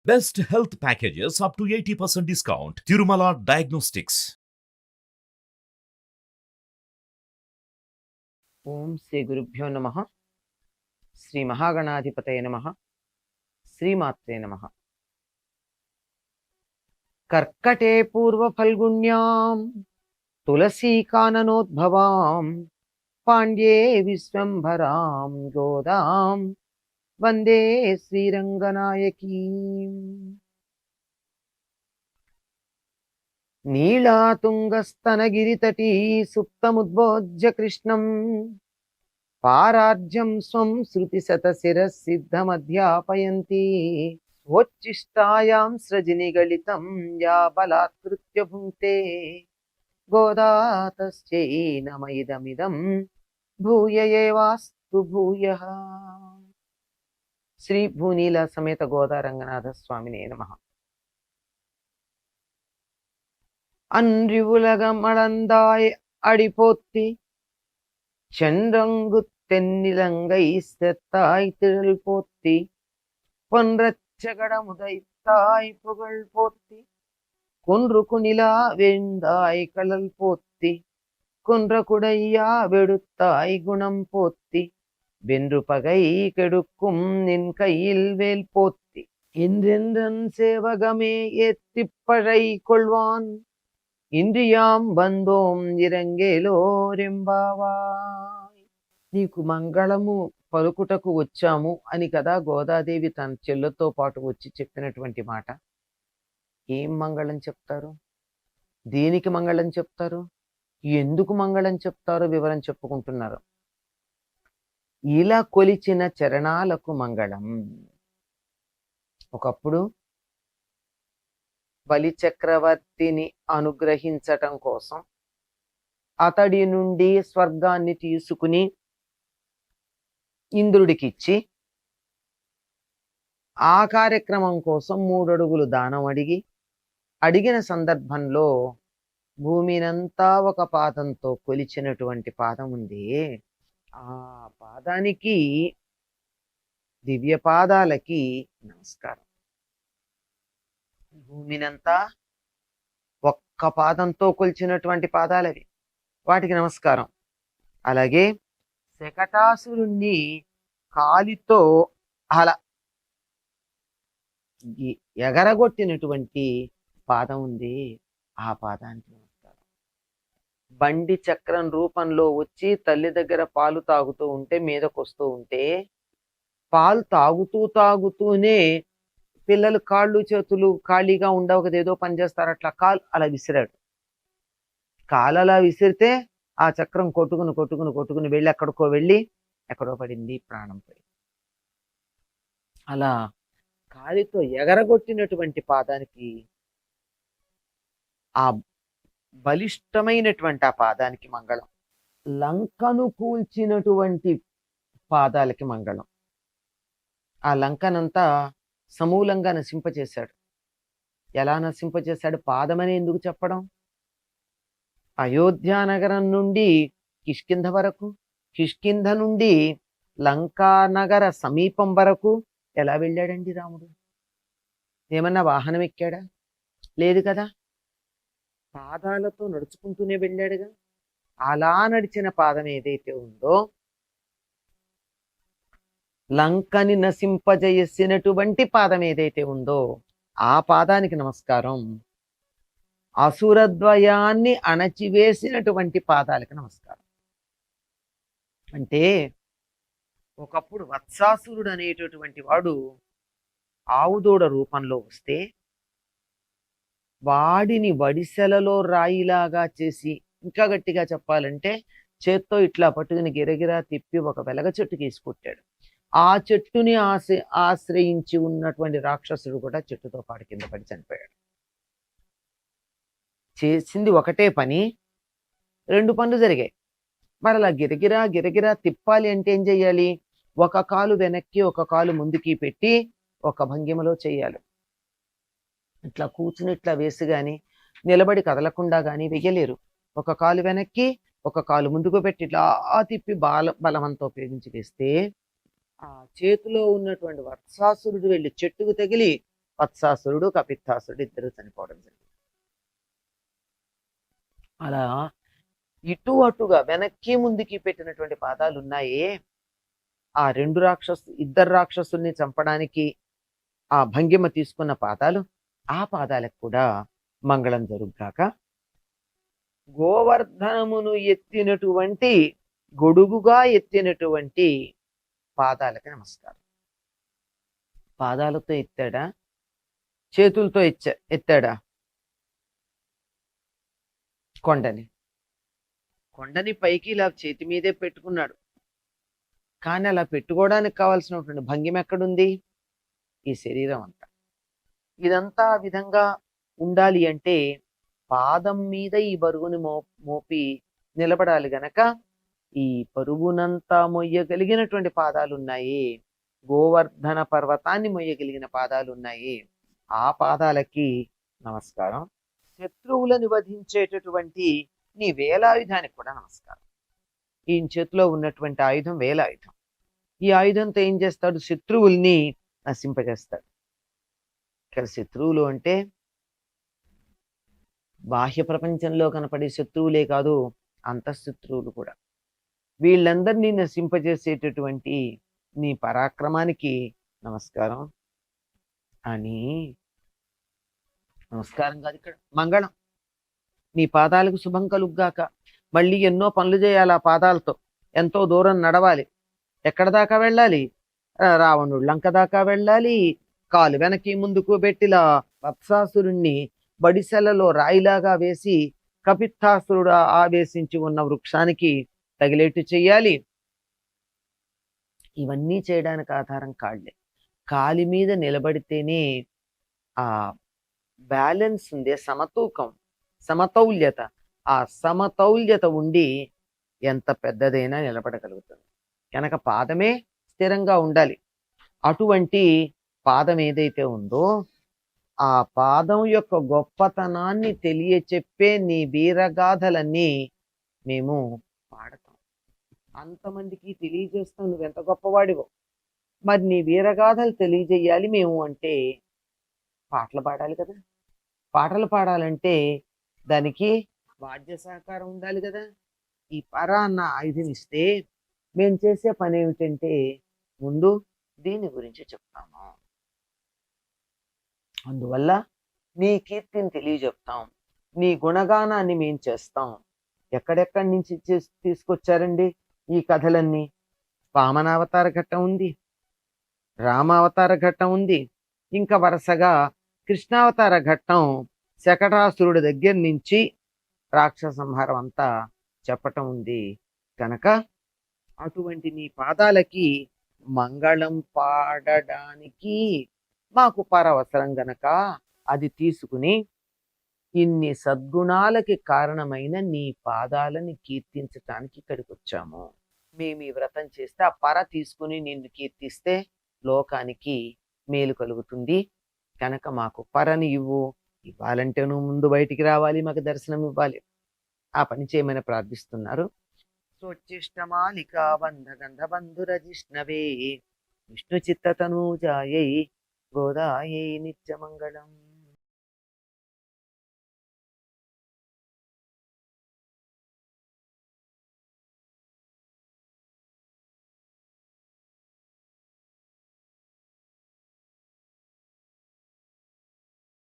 Best health packages up to 80% discount. Tirumala Diagnostics. ఓం శ్రీ గురుభ్యో నమ. శ్రీ మహాగణాధిపతయ నమ. శ్రీమాత్రే నమ. కర్కటే పూర్వఫల్గుణ్యాం తులసీకాననోద్భవాం పాండ్యే విశ్వంభరాం గోదాం వందే శ్రీరంగనాయకీం. నీళాతుంగస్తనగిరితటీ సుప్తముద్బోధ్య కృష్ణం పారార్జ్యం స్వం శృతిశతశిరసిద్ధమధ్యాపయంతి స్వోచ్ఛిష్టాయాం సృజినిగళితం యా బలాత్కృత్య భుంక్తే గోదా తస్యై నమ ఇదమిదం భూయ ఏవాస్తు భూయః. శ్రీ భూనీల సమేత గోదా రంగనాథ స్వామినే నమః. அன்றி உலகம் அளந்தாய் அடிபோத்தி சென்றங்கு தென்னிலங்கை செத்தாய் திரள் போத்தி பொன்றச்சகடமுதைத்தாய் புகழ் போத்தி கொன்று குனிலா வேந்தாய் கடல் போத்தி குன்ற குடையா வெடுத்தாய் குணம் போத்தி வென்று பகை கெடுக்கும் நின் கையில் வேல் போத்தி என்றென்றன் சேவகமே ஏத்திப்பழை கொள்வான் ఇంద్రియాం బంధోం ఇరంగేలోరెంబావాయ్. నీకు మంగళము పలుకుటకు వచ్చాము అని కదా గోదాదేవి తన చెల్లెతో పాటు వచ్చి చెప్పినటువంటి మాట. ఏం మంగళం చెప్తారు, దేనికి మంగళం చెప్తారు, ఎందుకు మంగళం చెప్తారో వివరం చెప్పుకుంటున్నారు. ఇలా కొలిచిన చరణాలకు మంగళం. ఒకప్పుడు బలి చక్రవర్తిని అనుగ్రహించటం కోసం అతడి నుండి స్వర్గాన్ని తీసుకుని ఇంద్రుడికిచ్చి ఆ కార్యక్రమం కోసం 3 అడుగులు దానం అడిగిన సందర్భంలో భూమినంతా ఒక పాదంతో కొలిచినటువంటి పాదం ఉంది. ఆ పాదానికి, దివ్య పాదాలకి నమస్కారం. భూమినంతా ఒక్క పాదంతో కొలిచినటువంటి పాదాలవి, వాటికి నమస్కారం. అలాగే శకటాసురుణ్ణి కాలితో అలా ఎగరగొట్టినటువంటి పాదం ఉంది, ఆ పాదానికి నమస్కారం. బండి చక్రం రూపంలో వచ్చి తల్లి దగ్గర పాలు తాగుతూ ఉంటే మీదకొస్తూ ఉంటే పాలు తాగుతూనే పిల్లలు కాళ్ళు చేతులు ఖాళీగా ఉండవు కదా, ఏదో పని చేస్తారు, అట్లా కాలు అలా విసిరాడు. కాలు అలా విసిరితే ఆ చక్రం కొట్టుకుని వెళ్ళి ఎక్కడో పడింది, ప్రాణం పోయింది. అలా కాలితో ఎగరగొట్టినటువంటి పాదానికి, ఆ బలిష్టమైనటువంటి ఆ పాదానికి మంగళం. లంకను కూల్చినటువంటి పాదాలకి మంగళం. ఆ లంకనంతా సమూలంగా నశింపచేశాడు. ఎలా నశింపచేశాడు? పాదమని ఎందుకు చెప్పడం? అయోధ్యానగరం నుండి కిష్కింధ వరకు, కిష్కింధ నుండి లంకానగర సమీపం వరకు ఎలా వెళ్ళాడండి రాముడు? ఏమన్నా వాహనం ఎక్కాడా? లేదు కదా, పాదాలతో నడుచుకుంటూనే వెళ్ళాడుగా. అలా నడిచిన పాదం ఏదైతే ఉందో, లంకని నశింపజేసినటువంటి పాదం ఏదైతే ఉందో ఆ పాదానికి నమస్కారం. అసురద్వయాన్ని అణచివేసినటువంటి పాదాలకు నమస్కారం. అంటే ఒకప్పుడు వత్సాసురుడు అనేటటువంటి వాడు ఆవుదూడ రూపంలో వస్తే వాడిని వడిసెలలో రాయిలాగా చేసి, ఇంకా గట్టిగా చెప్పాలంటే చేత్తో ఇట్లా పట్టుకుని గిరగిరా తిప్పి ఒక వెలగ చెట్టుకి వేసుకొట్టాడు. ఆ చెట్టుని ఆశ్రయించి ఉన్నటువంటి రాక్షసుడు కూడా చెట్టుతో పాటు కింద పడి చనిపోయాడు. చేసింది ఒకటే పని, 2 పనులు జరిగాయి. మరి అలా గిరగిరా తిప్పాలి అంటే ఏం చెయ్యాలి? ఒక కాలు వెనక్కి ఒక కాలు ముందుకి పెట్టి ఒక భంగిమలో చెయ్యాలి. ఇట్లా కూర్చుని ఇట్లా వేసి గాని నిలబడి కదలకుండా గాని వెయ్యలేరు. ఒక కాలు వెనక్కి ఒక కాలు ముందుకు పెట్టి ఇట్లా తిప్పి బలవంతో ఉపయోగించి వేస్తే ఆ చేతిలో ఉన్నటువంటి వత్సాసురుడు వెళ్ళి చెట్టుకు తగిలి వత్సాసురుడు కపిత్తాసురుడు ఇద్దరు చనిపోవడం జరిగింది. అలా ఇటు అటుగా వెనక్కి ముందుకి పెట్టినటువంటి పాదాలు ఉన్నాయే, ఆ ఇద్దరు రాక్షసుల్ని చంపడానికి ఆ భంగిమ తీసుకున్న పాదాలు, ఆ పాదాలకు కూడా మంగళం జరుగుగాక. గోవర్ధనమును ఎత్తినటువంటి గొడుగుగా ఎత్తినటువంటి పాదాలకి నమస్కారం. పాదాలతో ఎత్తాడా, చేతులతో ఎత్తాడా? కొండని పైకి ఇలా చేతి మీదే పెట్టుకున్నాడు. కానీ అలా పెట్టుకోవడానికి కావాల్సినటువంటి భంగిమ ఎక్కడుంది? ఈ శరీరం అంతా. ఇదంతా ఆ విధంగా ఉండాలి అంటే పాదం మీద ఈ బరువుని మోపి నిలబడాలి గనక ఈ బరువునంతా మొయ్యగలిగినటువంటి పాదాలు ఉన్నాయి. గోవర్ధన పర్వతాన్ని మొయ్యగలిగిన పాదాలు ఉన్నాయి. ఆ పాదాలకి నమస్కారం. శత్రువులను వధించేటటువంటి నీ వేలాయుధానికి కూడా నమస్కారం. ఈయన చేతిలో ఉన్నటువంటి ఆయుధం వేలాయుధం. ఈ ఆయుధంతో ఏం చేస్తాడు? శత్రువుల్ని నశింపజేస్తాడు. ఇక్కడ శత్రువులు అంటే బాహ్య ప్రపంచంలో కనపడే శత్రువులే కాదు, అంతఃశత్రువులు కూడా. వీళ్ళందరినీ నశింపజేసేటటువంటి నీ పరాక్రమానికి నమస్కారం అని. నమస్కారం కాదు, ఇక్కడ మంగళం. నీ పాదాలకు శుభం కలుగ్గాక. మళ్ళీ ఎన్నో పనులు చేయాలి ఆ పాదాలతో. ఎంతో దూరం నడవాలి. ఎక్కడ దాకా వెళ్ళాలి? రావణుడు లంక దాకా వెళ్ళాలి. కాలు వెనక్కి ముందుకు పెట్టిలా వత్సాసురుణ్ణి బడిసెలలో రాయిలాగా వేసి కపిత్తాసురుడు ఆవేశించి ఉన్న వృక్షానికి తగిలేట్టు చెయ్యాలి. ఇవన్నీ చేయడానికి ఆధారం కాళ్ళే. కాలి మీద నిలబడితేనే ఆ బ్యాలెన్స్ ఉంది, సమతూకం, సమతౌల్యత. ఆ సమతౌల్యత ఉండి ఎంత పెద్దదైనా నిలబడగలుగుతుంది. కనుక పాదమే స్థిరంగా ఉండాలి. అటువంటి పాదం ఏదైతే ఉందో ఆ పాదం యొక్క గొప్పతనాన్ని తెలియచెప్పే నీ వీరగాథలన్నీ మేము పాడతాం. అంతమందికి తెలియజేస్తాం నువ్వెంత గొప్పవాడివో. మరి నీ వీరగాథలు తెలియజేయాలి మేము అంటే పాటలు పాడాలి కదా. పాటలు పాడాలంటే దానికి వాద్య సహకారం ఉండాలి కదా. ఈ పర అన్న ఆయుధం ఇస్తే మేము చేసే పని ఏమిటంటే ముందు దీని గురించి చెప్తాము. అందువల్ల నీ కీర్తిని తెలియజెప్తాం, నీ గుణగానాన్ని మేము చేస్తాం. ఎక్కడెక్కడి నుంచి తీసుకొచ్చారండి ఈ కథలన్నీ? వామనావతార ఘట్టం ఉంది, రామావతార ఘట్టం ఉంది, ఇంకా వరుసగా కృష్ణావతార ఘట్టం శకటాసురుడి దగ్గర నుంచి రాక్షస సంహారం అంతా చెప్పటం ఉంది. కనుక అటువంటి నీ పాదాలకి మంగళం పాడడానికి మాకు పరవసరం గనక అది తీసుకుని ఇన్ని సద్గుణాలకి కారణమైన నీ పాదాలని కీర్తించటానికి ఇక్కడికి వచ్చాము. మేము ఈ వ్రతం చేస్తే ఆ పర తీసుకుని నిన్ను కీర్తిస్తే లోకానికి మేలు కలుగుతుంది. కనుక మాకు పరని ఇవ్వు. ఇవ్వాలంటే నువ్వు ముందు బయటికి రావాలి, మాకు దర్శనం ఇవ్వాలి. ఆ పని చేయమని ప్రార్థిస్తున్నారు. స్వచ్చిష్టమాలికా బంధ గంధ బంధురజిష్ణవే విష్ణు చిత్తతనూజాయై గోదాయై నిత్యమంగళం.